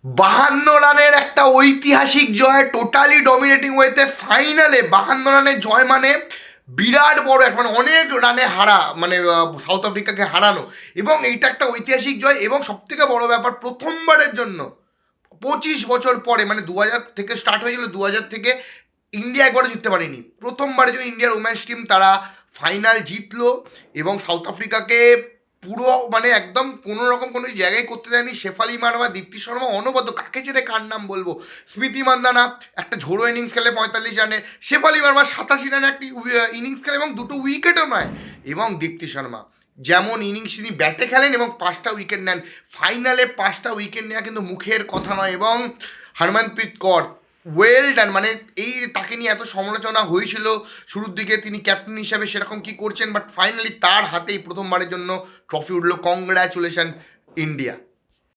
52 রানের একটা ঐতিহাসিক জয়, টোটালি ডমিনেটিং ওয়েতে ফাইনালে 52 রানের জয় মানে বিরাট বড় এক, মানে অনেক রানে হারা, মানে সাউথ আফ্রিকাকে হারানো। এবং এইটা একটা ঐতিহাসিক জয়, এবং সবথেকে বড় ব্যাপার প্রথমবারের জন্য 25 বছর পরে, মানে 2000 থেকে স্টার্ট হয়েছিল, 2000 থেকে ইন্ডিয়া একবারও জিততে পারেনি, প্রথমবারের জন্য ইন্ডিয়ার উমেন্স টিম তারা ফাইনাল জিতলো। এবং সাউথ আফ্রিকাকে পুরো মানে একদম কোনো রকম কোনো জায়গায় করতে দেয়নি। শেফালি মার্মা, দীপ্তি শর্মা অনবদ্য, কাকে ছেড়ে কার নাম বলবো, স্মৃতি মান্দানা একটা ঝোড়ো ইনিংস খেলে 45 রানের, শেফালি মার্মা 87 রানে একটি ইনিংস খেলে এবং দুটো উইকেটও নয়। এবং দীপ্তি শর্মা যেমন ইনিংস তিনি ব্যাটে খেলেন এবং 5টা উইকেট নেন, ফাইনালে 5টা উইকেট নেওয়া কিন্তু মুখের কথা নয়। এবং হরমনপ্রীত কৌর ওয়েল ডান, মানে এই তাকে নিয়ে এত সমালোচনা হয়েছিল শুরুর দিকে, তিনি ক্যাপ্টেন হিসাবে সেরকম কি করছেন, বাট ফাইনালি তার হাতেই প্রথমবারের জন্য ট্রফি উঠলো। Congratulation India.